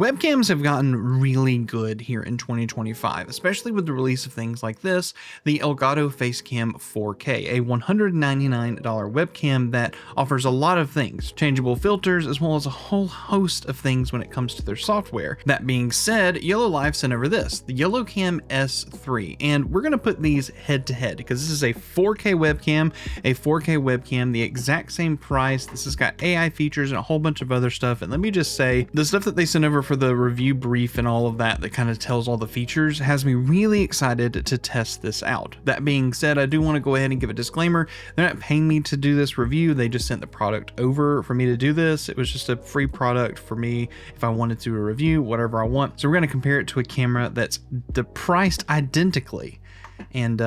Webcams have gotten really good here in 2025, especially with the release of things like this, the Elgato Facecam 4K, a $199 webcam that offers a lot of things, changeable filters, as well as a whole host of things when it comes to their software. That being said, YoLoLiv sent over this, the YoloCam S3, and we're going to put these head to head because this is a 4K webcam, the exact same price. This has got AI features and a whole bunch of other stuff, and let me just say, the stuff that they sent over for the review brief and all of that kind of tells all the features has me really excited to test this out. That being said, I do want to go ahead and give a disclaimer. They're not paying me to do this review. They just sent the product over for me to do this. It was just a free product for me if I wanted to do a review, whatever I want. So we're going to compare it to a camera that's priced identically and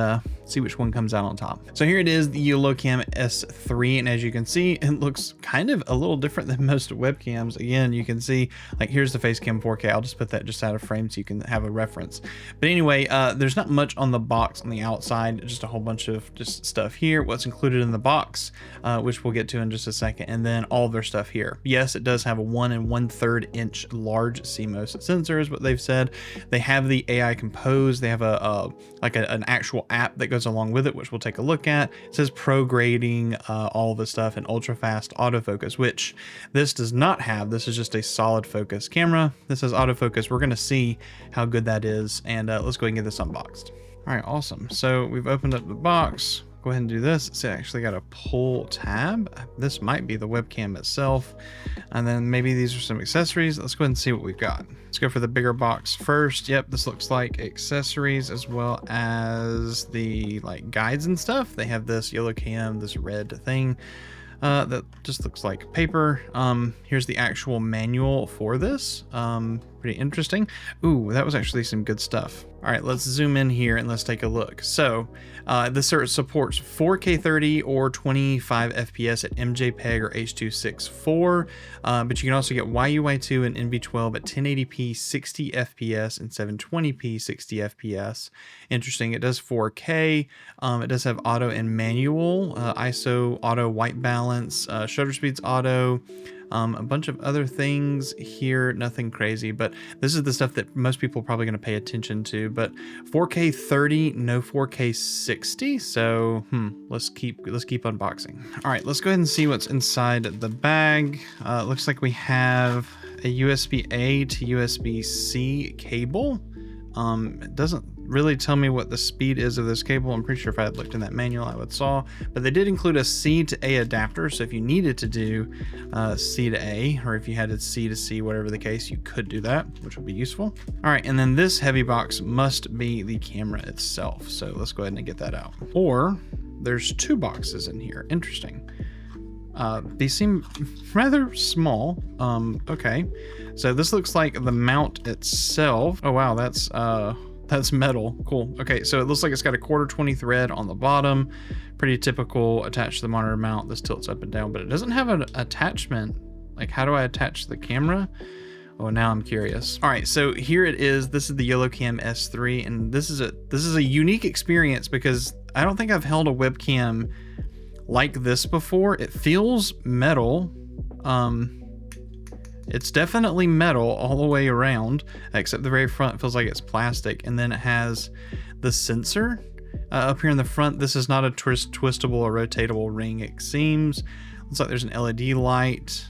see which one comes out on top. So here it is, the YoloCam S3, and as you can see, it looks kind of a little different than most webcams. Again, you can see, like, here's the Facecam 4K. I'll just put that just out of frame so you can have a reference. But anyway, there's not much on the box on the outside, just a whole bunch of just stuff here, what's included in the box, which we'll get to in just a second, and then all of their stuff here. Yes, it does have a 1 1/3 inch large CMOS sensor is what they've said. They have the AI Compose. They have an actual app that goes along with it, which we'll take a look at. It says pro grading, all the stuff, and ultra fast autofocus, which this does not have. This is just a solid focus camera. This has autofocus. We're going to see how good that is, and let's go ahead and get this unboxed. All right, awesome. So we've opened up the box. Go ahead and do this. It's actually got a pull tab. This might be the webcam itself, and then maybe these are some accessories. Let's go ahead and see what we've got. Let's go for the bigger box first. Yep, this looks like accessories as well as the guides and stuff. They have this YoloCam, this red thing that just looks like paper. Here's the actual manual for this. Pretty interesting. Ooh, that was actually some good stuff. All right, let's zoom in here and let's take a look. So this supports 4K 30 or 25 FPS at MJPEG or H.264, but you can also get YUI2 and NV12 at 1080p 60 FPS and 720p 60 FPS. Interesting, it does 4K. It does have auto and manual, ISO, auto, white balance, shutter speeds auto, a bunch of other things here, nothing crazy, but this is the stuff that most people are probably going to pay attention to. But 4K 30, no 4K 60. So let's keep unboxing. All right, let's go ahead and see what's inside the bag. It looks like we have a USB-A to USB-C cable. It doesn't really tell me what the speed is of this cable. I'm pretty sure if I had looked in that manual I would saw, but they did include a C to A adapter, so if you needed to do C to A, or if you had a C to C, whatever the case, you could do that, which would be useful. All right, and then this heavy box must be the camera itself, so let's go ahead and get that out. Or there's two boxes in here. Interesting. These seem rather small. Okay, so this looks like the mount itself. Oh wow, that's metal. Cool. Okay, so it looks like it's got a 1/4 thread on the bottom. Pretty typical attached to the monitor mount. This tilts up and down, but it doesn't have an attachment. Like, how do I attach the camera? Oh, now I'm curious. All right, so here it is. This is the YoloCam S3, and this is a unique experience because I don't think I've held a webcam like this before. It feels metal. It's definitely metal all the way around, except the very front feels like it's plastic. And then it has the sensor up here in the front. This is not a twistable or rotatable ring, it seems. Looks like there's an LED light.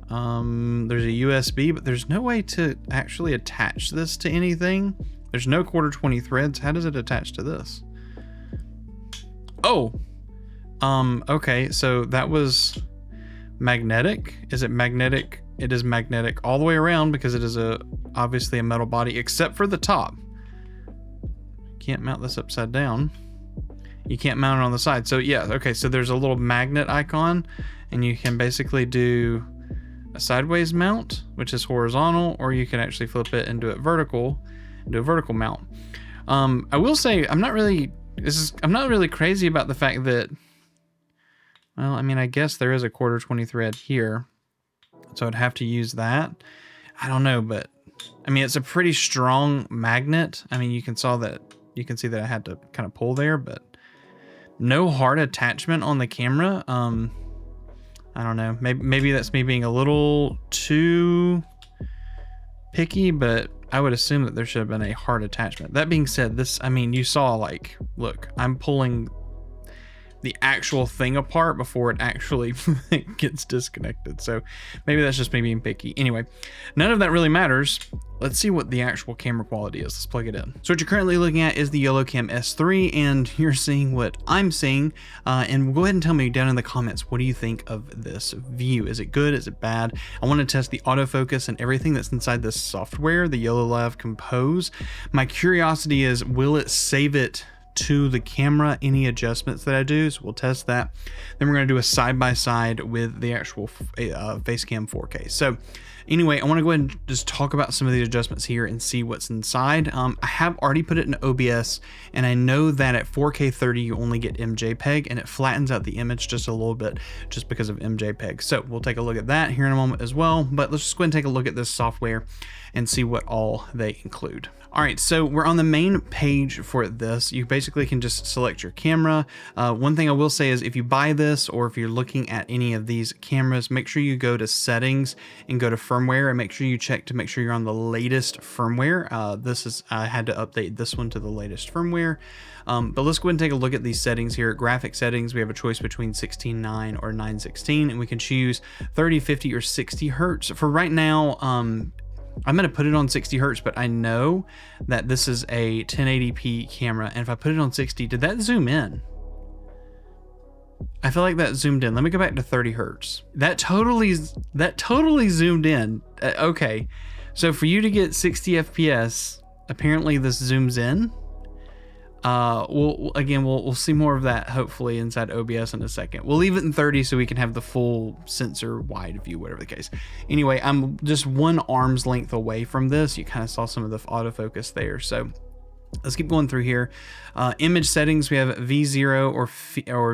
There's a USB, but there's no way to actually attach this to anything. There's no 1/4 threads. How does it attach to this? Oh, okay, so that was magnetic. Is it magnetic? It is magnetic all the way around because it is obviously a metal body, except for the top. Can't mount this upside down. You can't mount it on the side. So yeah, okay, so there's a little magnet icon, and you can basically do a sideways mount, which is horizontal, or you can actually flip it and do it vertical, and do a vertical mount. I will say I'm not really crazy about the fact that, well, I mean, I guess there is a 1/4 thread here, so I'd have to use that. I don't know, but I mean, it's a pretty strong magnet. I mean, you can see that I had to kind of pull there, but no hard attachment on the camera. I don't know. Maybe that's me being a little too picky, but I would assume that there should have been a hard attachment. That being said, this, I mean, you saw, like, look, I'm pulling the actual thing apart before it actually gets disconnected. So maybe that's just me being picky. Anyway, none of that really matters. Let's see what the actual camera quality is. Let's plug it in. So what you're currently looking at is the YoloCam S3, and you're seeing what I'm seeing. And go ahead and tell me down in the comments, what do you think of this view? Is it good? Is it bad? I want to test the autofocus and everything that's inside this software, the YoLoLiv Compose. My curiosity is, will it save it to the camera, any adjustments that I do? So we'll test that. Then we're going to do a side-by-side with the actual Facecam 4K. So anyway, I want to go ahead and just talk about some of the adjustments here and see what's inside. I have already put it in OBS, and I know that at 4K 30 you only get MJPEG, and it flattens out the image just a little bit just because of MJPEG. So we'll take a look at that here in a moment as well, but let's just go ahead and take a look at this software and see what all they include. All right, so we're on the main page for this. You basically can just select your camera. One thing I will say is, if you buy this or if you're looking at any of these cameras, make sure you go to settings and go to firmware, and make sure you check to make sure you're on the latest firmware. I had to update this one to the latest firmware. But let's go ahead and take a look at these settings here. Graphic settings, we have a choice between 16:9 or 9:16, and we can choose 30, 50, or 60 hertz. For right now, I'm going to put it on 60 hertz, but I know that this is a 1080p camera, and if I put it on 60, did that zoom in? I feel like that zoomed in. Let me go back to 30 hertz. That totally zoomed in. Okay, so for you to get 60 FPS, apparently this zooms in. We'll see more of that hopefully inside OBS in a second. We'll leave it in 30 so we can have the full sensor wide view, whatever the case. Anyway, I'm just one arm's length away from this. You kind of saw some of the autofocus there. So let's keep going through here. Image settings, we have V0 or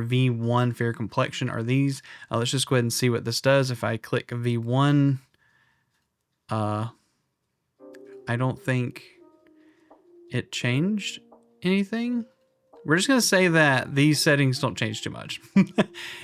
V1, fair complexion are these. Let's just go ahead and see what this does. If I click V1, I don't think it changed anything. We're just going to say that these settings don't change too much.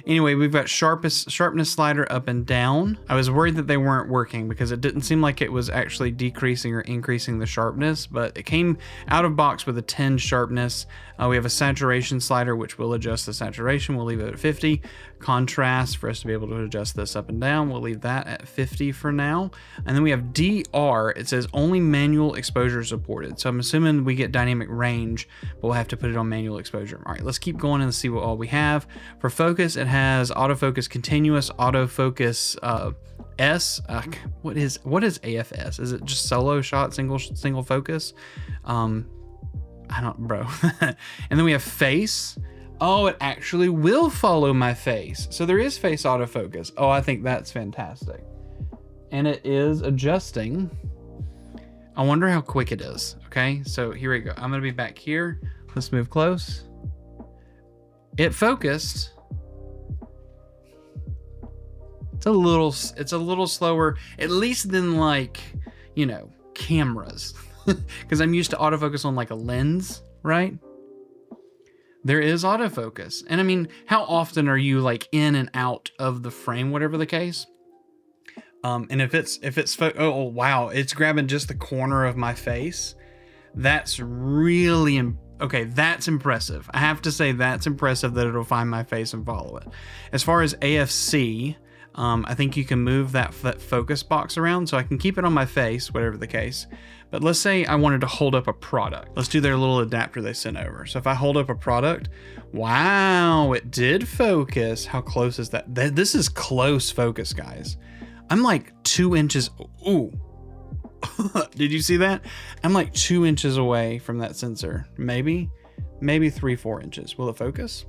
Anyway, we've got sharpness slider up and down. I was worried that they weren't working because it didn't seem like it was actually decreasing or increasing the sharpness, but it came out of box with a 10 sharpness. We have a saturation slider, which will adjust the saturation. We'll leave it at 50. Contrast, for us to be able to adjust this up and down, we'll leave that at 50 for now. And then we have DR. It says only manual exposure supported. So I'm assuming we get dynamic range, but we'll have to put it on manual exposure. All right, let's keep going and see what all we have. For focus, it has autofocus continuous, autofocus S. What is AFS? Is it just solo shot, single focus? I don't, bro. And then we have face. Oh, it actually will follow my face. So there is face autofocus. Oh, I think that's fantastic. And it is adjusting. I wonder how quick it is. Okay, so here we go. I'm gonna be back here. Let's move close. It focused. It's a little slower, at least than, like, you know, cameras. Because I'm used to autofocus on like a lens, right? There is autofocus. And I mean, how often are you like in and out of the frame, whatever the case? And if it's oh wow, it's grabbing just the corner of my face. That's really okay, that's impressive. I have to say that's impressive that it'll find my face and follow it. As far as AFC, I think you can move that focus box around, so I can keep it on my face, whatever the case. But let's say I wanted to hold up a product. Let's do their little adapter they sent over. So if I hold up a product, wow, it did focus. How close is that? This is close focus, guys. I'm like 2 inches. Ooh. Did you see that? I'm like 2 inches away from that sensor. Maybe 3-4 inches. Will it focus?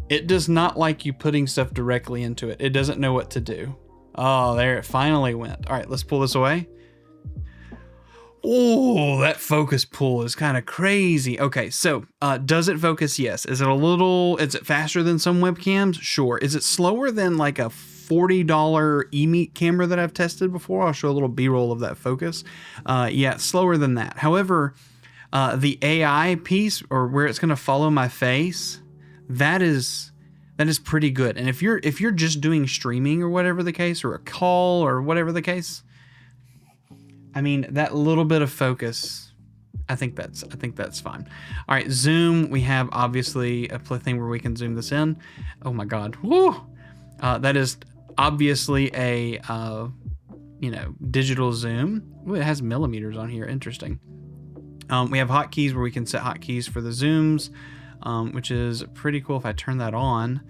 It does not like you putting stuff directly into it. It doesn't know what to do. Oh, there it finally went. All right, let's pull this away. Oh, that focus pull is kind of crazy. Okay, so does it focus? Yes. Is it faster than some webcams? Sure. Is it slower than like a $40 eMeet camera that I've tested before? I'll show a little B-roll of that focus. Yeah, slower than that. However, the AI piece, or where it's going to follow my face, that is pretty good. And if you're just doing streaming or whatever the case, or a call or whatever the case, I mean, that little bit of focus, I think that's fine. All right, zoom. We have obviously a thing where we can zoom this in. Oh my God. Woo! That is obviously a, you know, digital zoom. Ooh, it has millimeters on here. Interesting. We have hotkeys where we can set hotkeys for the zooms, which is pretty cool if I turn that on.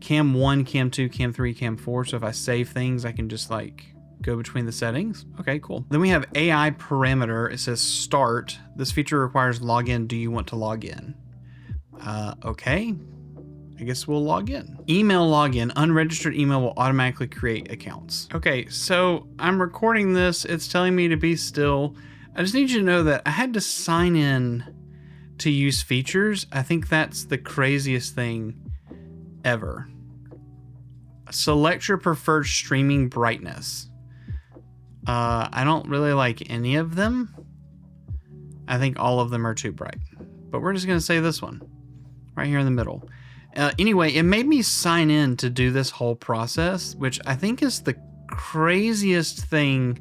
Cam 1, Cam 2, Cam 3, Cam 4. So if I save things, I can just like go between the settings. Okay, cool. Then we have AI parameter. It says start. This feature requires login. Do you want to log in? Okay. I guess we'll log in. Email login. Unregistered email will automatically create accounts. Okay, so I'm recording this. It's telling me to be still. I just need you to know that I had to sign in to use features. I think that's the craziest thing ever. Select your preferred streaming brightness. I don't really like any of them. I think all of them are too bright, but we're just going to say this one right here in the middle. Anyway, it made me sign in to do this whole process, which I think is the craziest thing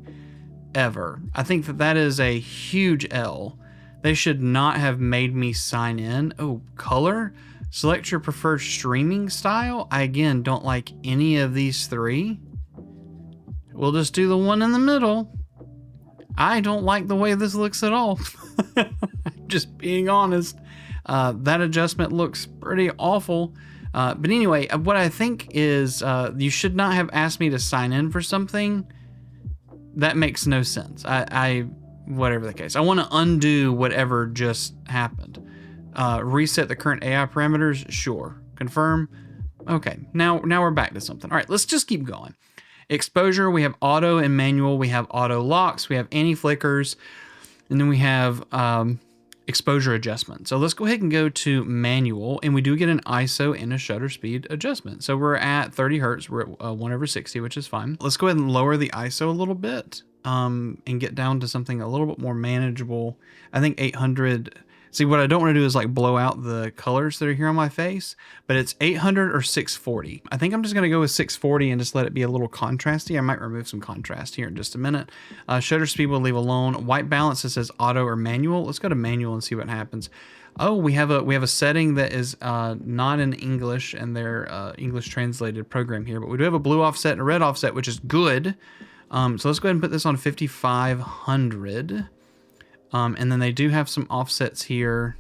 ever. I think that is a huge L. They should not have made me sign in. Oh, color. Select your preferred streaming style. I, again, don't like any of these three. We'll just do the one in the middle. I don't like the way this looks at all. Just being honest. That adjustment looks pretty awful. But anyway, what I think is you should not have asked me to sign in for something. That makes no sense. Whatever the case. I want to undo whatever just happened. Reset the current AI parameters. Sure. Confirm. Okay. Now we're back to something. All right, let's just keep going. Exposure, we have auto and manual. We have auto locks. We have anti-flickers. And then we have exposure adjustment. So let's go ahead and go to manual, and we do get an ISO and a shutter speed adjustment. So we're at 30 hertz. We're at 1/60, which is fine. Let's go ahead and lower the ISO a little bit and get down to something a little bit more manageable. I think 800. See, what I don't want to do is like blow out the colors that are here on my face, but it's 800 or 640. I think I'm just going to go with 640 and just let it be a little contrasty. I might remove some contrast here in just a minute. Shutter speed we'll leave alone. White balance, it says auto or manual. Let's go to manual and see what happens. Oh, we have a setting that is not in English and their English translated program here, but we do have a blue offset and a red offset, which is good. So let's go ahead and put this on 5500. And then they do have some offsets here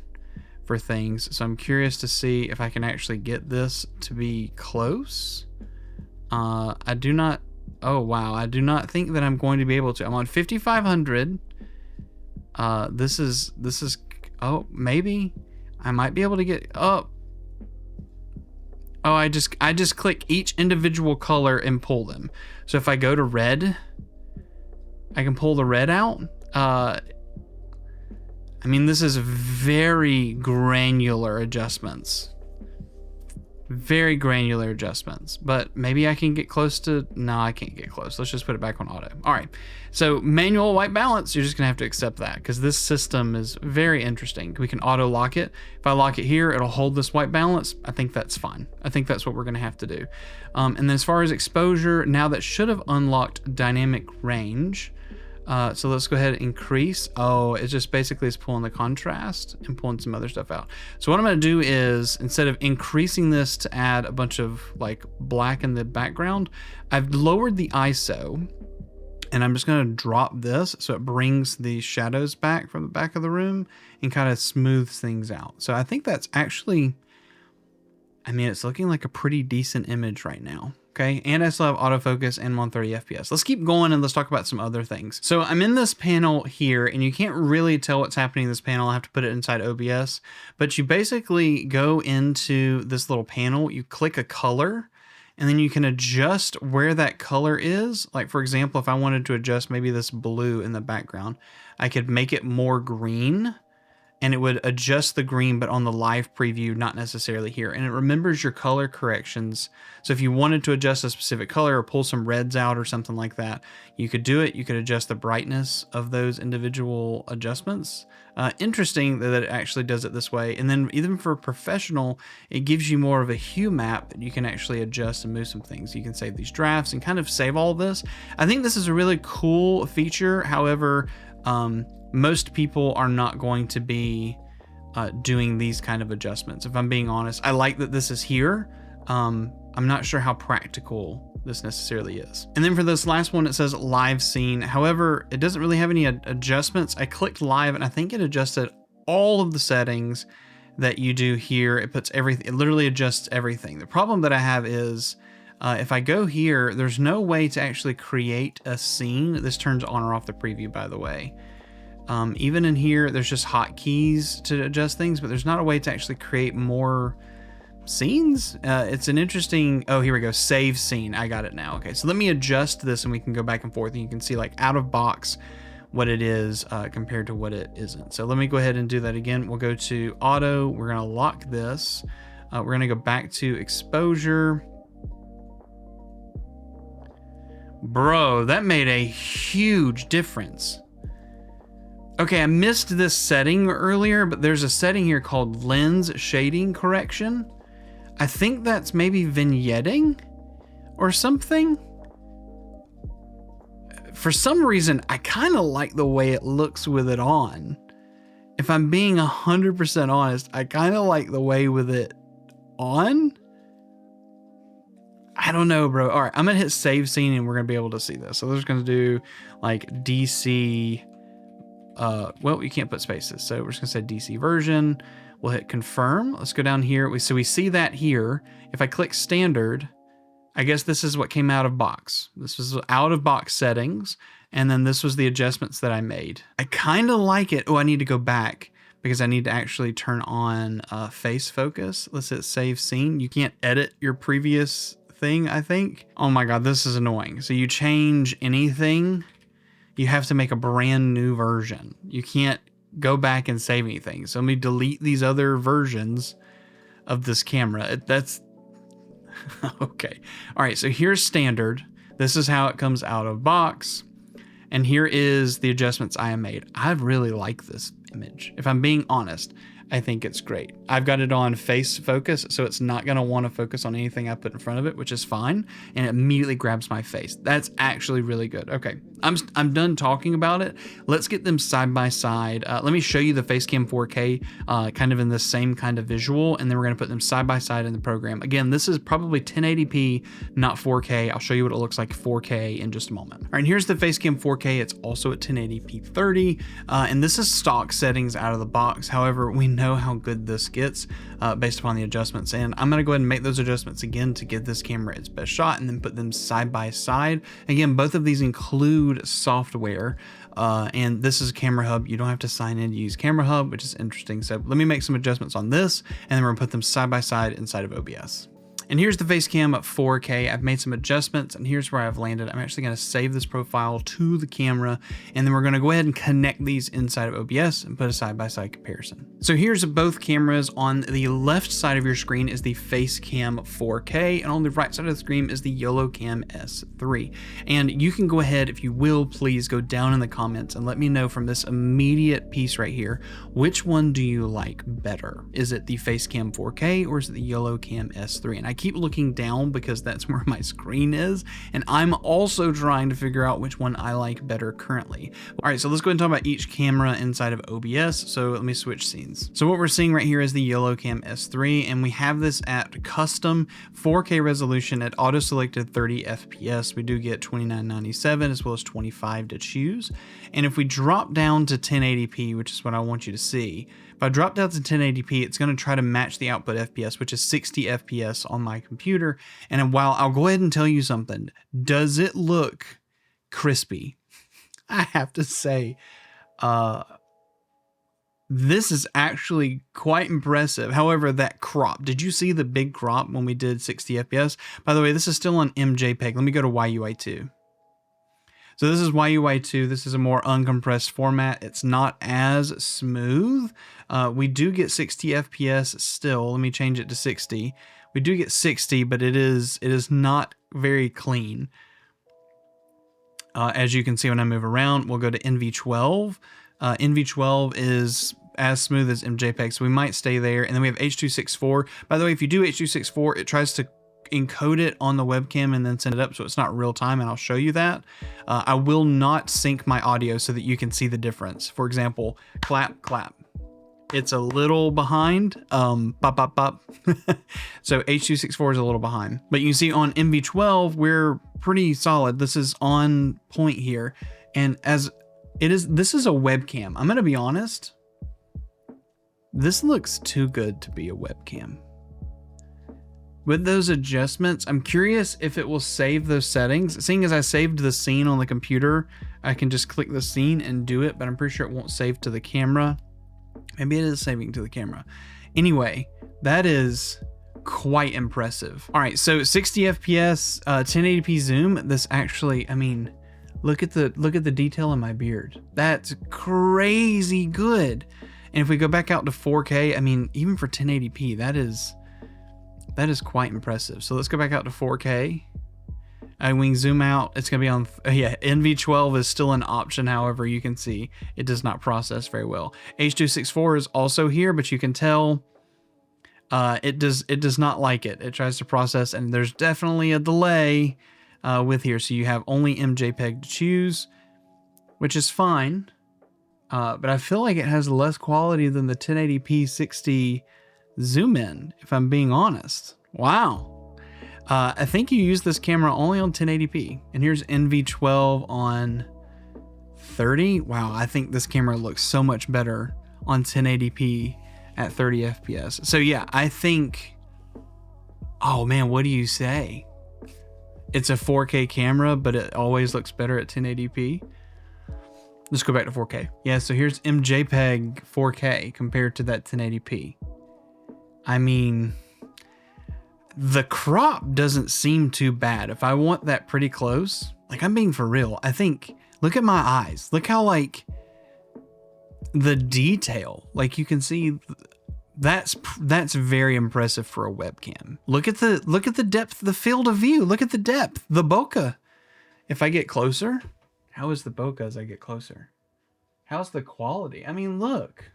for things. So I'm curious to see if I can actually get this to be close. I do not, oh wow, I do not think that I'm going to be able to. I'm on 5500. This is, oh, maybe I might be able to get up. Oh, I just click each individual color and pull them. So if I go to red, I can pull the red out. I mean, this is very granular adjustments. Very granular adjustments. But maybe I can get close to... No, I can't get close. Let's just put it back on auto. All right. So manual white balance, you're just going to have to accept that because this system is very interesting. We can auto lock it. If I lock it here, it'll hold this white balance. I think that's fine. I think that's what we're going to have to do. And then as far as exposure, now that should have unlocked dynamic range. So let's go ahead and increase. Oh, it just basically is pulling the contrast and pulling some other stuff out. So what I'm going to do is, instead of increasing this to add a bunch of like black in the background, I've lowered the ISO and I'm just going to drop this so it brings the shadows back from the back of the room and kind of smooths things out. So I think that's actually, I mean, it's looking like a pretty decent image right now. Okay, and I still have autofocus and I'm on 30 FPS. Let's keep going and let's talk about some other things. So I'm in this panel here and you can't really tell what's happening in this panel. I have to put it inside OBS, but you basically go into this little panel, you click a color, and then you can adjust where that color is. Like for example, if I wanted to adjust maybe this blue in the background, I could make it more green and it would adjust the green, but on the live preview, not necessarily here. And it remembers your color corrections. So if you wanted to adjust a specific color or pull some reds out or something like that, you could do it. You could adjust the brightness of those individual adjustments. Interesting that it actually does it this way. And then even for professional, it gives you more of a hue map that you can actually adjust and move some things. You can save these drafts and kind of save all of this. I think this is a really cool feature. However, most people are not going to be doing these kind of adjustments. If I'm being honest, I like that this is here. I'm not sure how practical this necessarily is. And then for this last one, it says live scene. However, it doesn't really have any adjustments. I clicked live and I think it adjusted all of the settings that you do here. It puts everything, it literally adjusts everything. The problem that I have is if I go here, there's no way to actually create a scene. This turns on or off the preview, by the way. Even in here, there's just hotkeys to adjust things, but there's not a way to actually create more scenes. It's an interesting, oh, here we go, save scene. I got it now. Okay, so let me adjust this and we can go back and forth and you can see like out of box what it is compared to what it isn't. So let me go ahead and do that again. We'll go to auto. We're going to lock this. We're going to go back to exposure. Bro, that made a huge difference. Okay, I missed this setting earlier, but there's a setting here called lens shading correction. I think that's maybe vignetting or something. For some reason, I kind of like the way it looks with it on. If I'm being 100% honest, I kind of like the way with it on. I don't know, bro. All right, I'm gonna hit save scene and we're gonna be able to see this. So there's gonna do like DC. Well, you can't put spaces, so we're just gonna say DC version. We'll hit confirm. Let's go down here. So we see that here. If I click standard, I guess this is what came out of box. This was out of box settings, and then this was the adjustments that I made. I kind of like it. Oh, I need to go back because I need to actually turn on face focus. Let's hit save scene. You can't edit your previous thing, I think. Oh my God, this is annoying. So you change anything, you have to make a brand new version. You can't go back and save anything. So let me delete these other versions of this camera. That's okay. All right, so here's standard. This is how it comes out of box. And here is the adjustments I have made. I really like this image. If I'm being honest, I think it's great. I've got it on face focus, so it's not gonna wanna focus on anything I put in front of it, which is fine. And it immediately grabs my face. That's actually really good. Okay, I'm done talking about it. Let's get them side by side. Let me show you the Facecam 4K kind of in the same kind of visual, and then we're gonna put them side by side in the program. Again, this is probably 1080p, not 4K. I'll show you what it looks like 4K in just a moment. All right, and here's the Facecam 4K. It's also at 1080p 30, and this is stock settings out of the box. However, we know how good this gets based upon the adjustments, and I'm gonna go ahead and make those adjustments again to give this camera its best shot, and then put them side by side. Again, both of these include software, and this is Camera Hub. You don't have to sign in to use Camera Hub, which is interesting. So let me make some adjustments on this, and then we're gonna put them side by side inside of OBS. And here's the Facecam at 4K. I've made some adjustments, and here's where I've landed. I'm actually gonna save this profile to the camera, and then we're gonna go ahead and connect these inside of OBS and put a side-by-side comparison. So here's both cameras. On the left side of your screen is the Facecam 4K, and on the right side of the screen is the YoloCam S3. And you can go ahead, if you will, please go down in the comments and let me know from this immediate piece right here, which one do you like better? Is it the Facecam 4K or is it the YoloCam S3? And I keep looking down because that's where my screen is, and I'm also trying to figure out which one I like better currently. All right, so let's go ahead and talk about each camera inside of OBS. So let me switch scenes. So what we're seeing right here is the YoloCam S3, and we have this at custom 4K resolution at auto selected 30 FPS. We do get 2997 as well as 25 to choose. And if we drop down to 1080p, which is what I want you to see, if I drop down to 1080p, it's going to try to match the output FPS, which is 60 FPS on my computer. And while I'll go ahead and tell you something, does it look crispy? I have to say, this is actually quite impressive. However, that crop, did you see the big crop when we did 60 FPS? By the way, this is still on MJPEG. Let me go to YUI2. So this is YUI2. This is a more uncompressed format. It's not as smooth. We do get 60 FPS still. Let me change it to 60. We do get 60, but it is not very clean. As you can see when I move around, we'll go to NV12. NV12 is as smooth as MJPEG, so we might stay there. And then we have H.264. By the way, if you do H.264, it tries to encode it on the webcam and then send it up, so it's not real time, and I'll show you that. I will not sync my audio so that you can see the difference. For example, clap, clap. It's a little behind, bop, bop, bop. So H.264 is a little behind, but you can see on MV12, we're pretty solid. This is on point here. And as it is, this is a webcam. I'm going to be honest. This looks too good to be a webcam. With those adjustments, I'm curious if it will save those settings. Seeing as I saved the scene on the computer, I can just click the scene and do it, but I'm pretty sure it won't save to the camera. Maybe it is saving to the camera. Anyway, that is quite impressive. All right, so 60 FPS, 1080p zoom. This actually, I mean, look at the detail in my beard. That's crazy good. And if we go back out to 4K, I mean, even for 1080p, that is quite impressive. So let's go back out to 4K. And we can zoom out. It's gonna be on, yeah, NV12 is still an option. However, you can see it does not process very well. H.264 is also here, but you can tell it does not like it. It tries to process, and there's definitely a delay with here. So you have only MJPEG to choose, which is fine. But I feel like it has less quality than the 1080p 60 zoom in, if I'm being honest. Wow. I think you use this camera only on 1080p. And here's NV12 on 30. Wow, I think this camera looks so much better on 1080p at 30 FPS. So yeah, I think, oh man, what do you say? It's a 4K camera, but it always looks better at 1080p. Let's go back to 4K. Yeah, so here's MJPEG 4K compared to that 1080p. I mean, the crop doesn't seem too bad. If I want that pretty close, like I'm being for real, I think, look at my eyes. Look how like the detail, like you can see, that's very impressive for a webcam. Look at the depth, the field of view. Look at the depth, the bokeh. If I get closer, how is the bokeh as I get closer? How's the quality? I mean, look.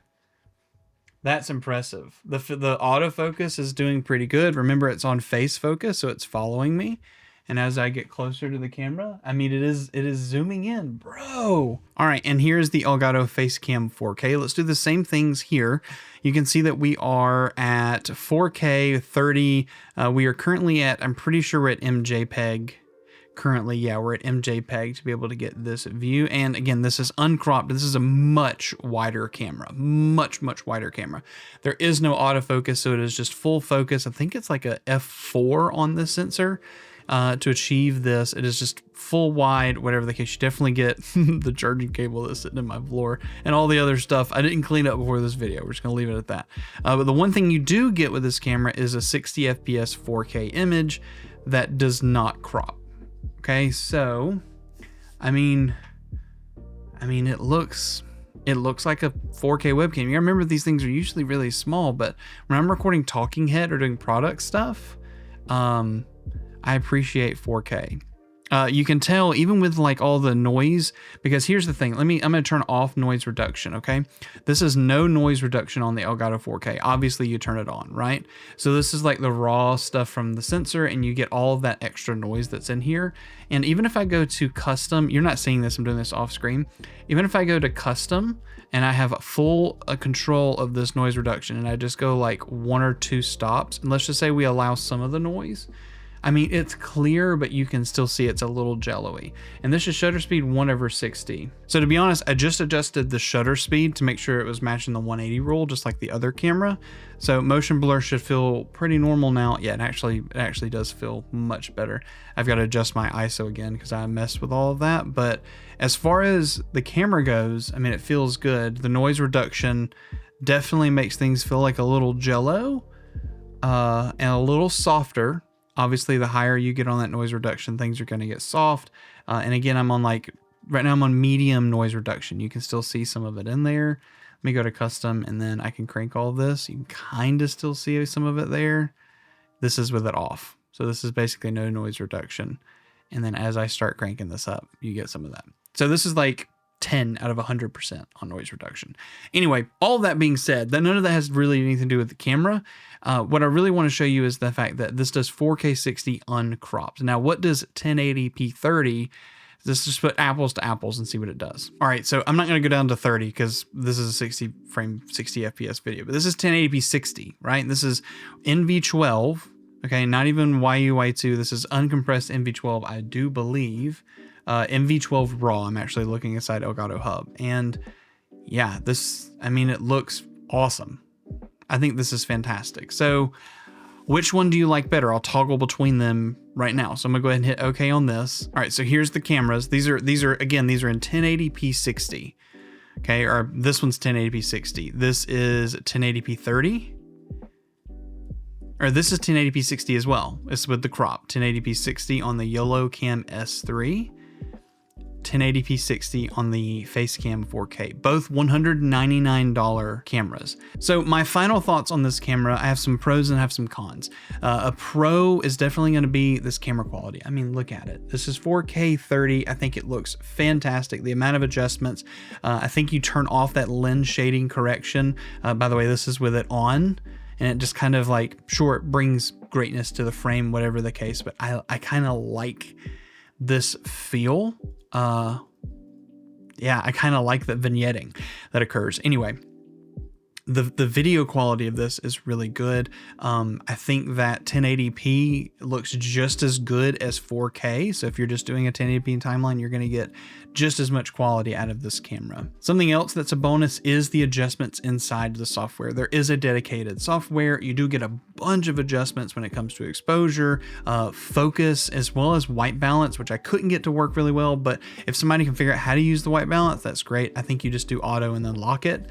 That's impressive. The autofocus is doing pretty good. Remember, it's on face focus, so it's following me. And as I get closer to the camera, I mean, it is zooming in, bro. All right, and here's the Elgato Facecam 4K. Let's do the same things here. You can see that we are at 4K 30. We are currently at, I'm pretty sure we're at MJPEG. Currently, yeah, we're at MJPEG to be able to get this view. And again, this is uncropped. This is a much wider camera, much wider camera. There is no autofocus, so it is just full focus. I think it's like a f4 on this sensor to achieve this. It is just full wide, whatever the case. You definitely get the charging cable that's sitting in my floor and all the other stuff. I didn't clean up before this video. We're just gonna leave it at that. But the one thing you do get with this camera is a 60 FPS 4K image that does not crop. Okay, so, I mean, it looks like a 4K webcam. You gotta remember these things are usually really small, but when I'm recording talking head or doing product stuff, I appreciate 4K. You can tell even with like all the noise, because here's the thing. I'm gonna turn off noise reduction, okay? This is no noise reduction on the Elgato 4K. Obviously you turn it on, right? So this is like the raw stuff from the sensor and you get all of that extra noise that's in here. And even if I go to custom, you're not seeing this, I'm doing this off screen. Even if I go to custom and I have full control of this noise reduction and I just go like 1 or 2 stops, and let's just say we allow some of the noise, I mean, it's clear, but you can still see it's a little jello-y. And this is shutter speed 1/60. So to be honest, I just adjusted the shutter speed to make sure it was matching the 180 rule, just like the other camera. So motion blur should feel pretty normal now. Yeah, it actually does feel much better. I've got to adjust my ISO again because I messed with all of that. But as far as the camera goes, I mean, it feels good. The noise reduction definitely makes things feel like a little jello and a little softer. Obviously, the higher you get on that noise reduction, things are going to get soft. And again, I'm on like right now I'm on medium noise reduction. You can still see some of it in there. Let me go to custom, and then I can crank all of this. You can kind of still see some of it there. This is with it off. So this is basically no noise reduction. And then as I start cranking this up, you get some of that. So this is like 10 out of 100% on noise reduction. Anyway, all that being said, that none of that has really anything to do with the camera. What I really want to show you is the fact that this does 4K 60 uncropped. Now, what does 1080p 30? Let's just put apples to apples and see what it does. All right, so I'm not going to go down to 30 because this is a 60 frame, 60 FPS video, but this is 1080p 60, right? This is NV12, okay, not even YU-Y2. This is uncompressed NV12, I do believe. NV12 raw. I'm actually looking inside Elgato Hub, and yeah, this, I mean, it looks awesome. I think this is fantastic. So which one do you like better? I'll toggle between them right now. So I'm gonna go ahead and hit OK on this. All right, so here's the cameras. These are again, these are in 1080p 60. Okay, or this one's 1080p 60. This is 1080p 30. Or this is 1080p 60 as well. It's with the crop. 1080p 60 on the YoLoCam S3. 1080p 60 on the Facecam 4K, both $199 cameras. So my final thoughts on this camera, I have some pros and I have some cons. A pro is definitely going to be this camera quality. I mean, look at it. This is 4K 30. I think it looks fantastic. The amount of adjustments, I think you turn off that lens shading correction. By the way, this is with it on, and it just kind of like, sure, it brings greatness to the frame, whatever the case, but I kind of like this feel. Yeah, I kind of like the vignetting that occurs. Anyway, the video quality of this is really good. I think that 1080p looks just as good as 4K. So if you're just doing a 1080p timeline, you're going to get just as much quality out of this camera. Something else that's a bonus is the adjustments inside the software. There is a dedicated software. You do get a bunch of adjustments when it comes to exposure, focus, as well as white balance, which I couldn't get to work really well. But if somebody can figure out how to use the white balance, that's great. I think you just do auto and then lock it,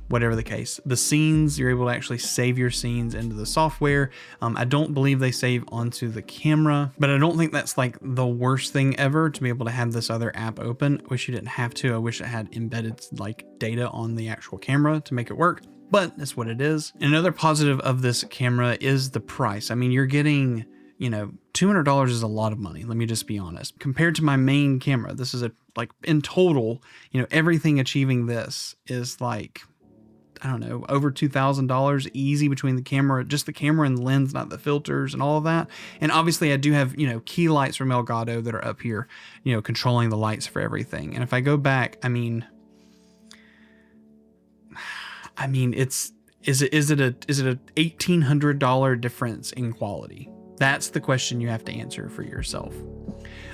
whatever the case. The scenes, you're able to actually save your scenes into the software. I don't believe they save onto the camera, but I don't think that's like the worst thing ever to be able to have this other app open. I wish you didn't have to. I wish it had embedded like data on the actual camera to make it work, but that's what it is. Another positive of this camera is the price. I mean, you're getting, you know, $200 is a lot of money. Let me just be honest. Compared to my main camera, this is like in total, you know, everything achieving this is like, I don't know, over $2,000 easy between the camera, just the camera and the lens, not the filters and all of that. And obviously I do have, you know, key lights from Elgato that are up here, you know, controlling the lights for everything. And if I go back, I mean, is it a $1,800 difference in quality? That's the question you have to answer for yourself.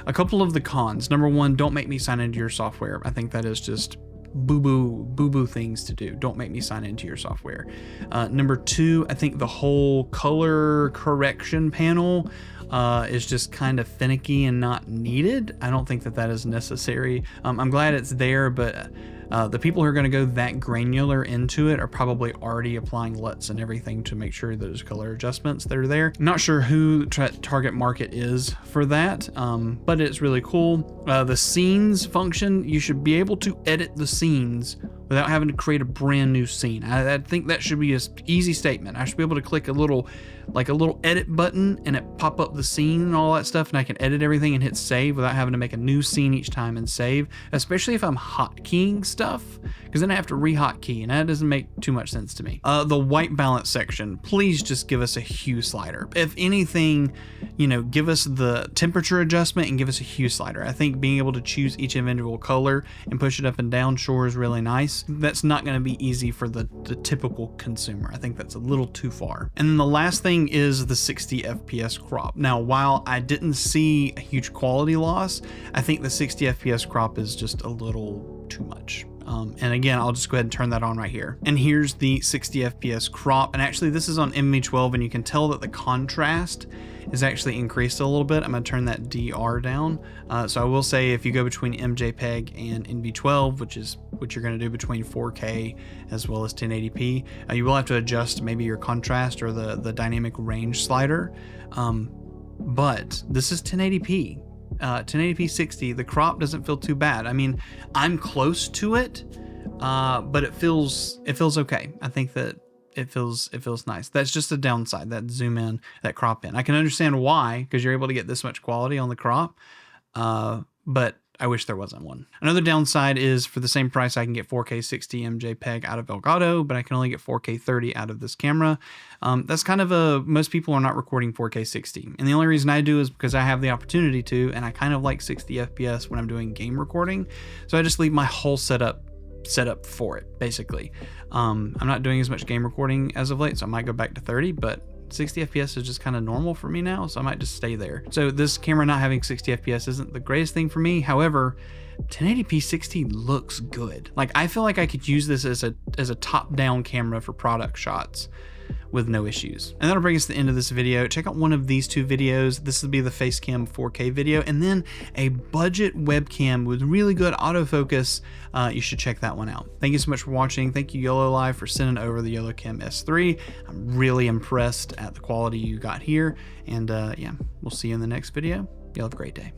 A couple of the cons. Number one, don't make me sign into your software. I think that is just boo-boo things to do. Don't make me sign into your software. Number two, I think the whole color correction panel is just kind of finicky and not needed. I don't think that that is necessary. I'm glad it's there, but the people who are going to go that granular into it are probably already applying LUTs and everything to make sure those color adjustments that are there. Not sure who target market is for that, but it's really cool. The scenes function, you should be able to edit the scenes without having to create a brand new scene. I think that should be an easy statement. I should be able to click a little edit button and it pop up the scene and all that stuff, and I can edit everything and hit save without having to make a new scene each time and save, especially if I'm hotkeying stuff, because then I have to re-hotkey, and that doesn't make too much sense to me. The white balance section, please just give us a hue slider. If anything, you know, give us the temperature adjustment and give us a hue slider. I think being able to choose each individual color and push it up and down sure is really nice. That's not going to be easy for the typical consumer. I think that's a little too far. And then the last thing is the 60 FPS crop. Now, while I didn't see a huge quality loss, I think the 60 FPS crop is just a little too much. And again, I'll just go ahead and turn that on right here. And here's the 60 FPS crop. And actually this is on NV12, and you can tell that the contrast is actually increased a little bit. I'm gonna turn that DR down. So I will say if you go between MJPEG and NV12, which is what you're gonna do between 4K as well as 1080p, you will have to adjust maybe your contrast or the dynamic range slider. But this is 1080p. 1080p 60, the crop doesn't feel too bad. I mean, I'm close to it, but it feels okay. I think that it feels nice. That's just a downside, that zoom in, that crop in. I can understand why, because you're able to get this much quality on the crop, but I wish there wasn't one. Another downside is for the same price, I can get 4K 60 MJPEG out of Elgato, but I can only get 4K 30 out of this camera. That's kind of most people are not recording 4K 60. And the only reason I do is because I have the opportunity to, and I kind of like 60 FPS when I'm doing game recording. So I just leave my whole setup for it, basically. I'm not doing as much game recording as of late, so I might go back to 30, but 60 FPS is just kind of normal for me now, so I might just stay there. So this camera not having 60 FPS isn't the greatest thing for me. However, 1080p 60 looks good. Like, I feel like I could use this as a top-down camera for product shots with no issues. And that'll bring us to the end of this video. Check out one of these two videos. This will be the Facecam 4K video, and then a budget webcam with really good autofocus. You should check that one out. Thank you so much for watching. Thank you YoLoLiv for sending over the YoloCam S3. I'm really impressed at the quality you got here. And yeah, we'll see you in the next video. Y'all have a great day.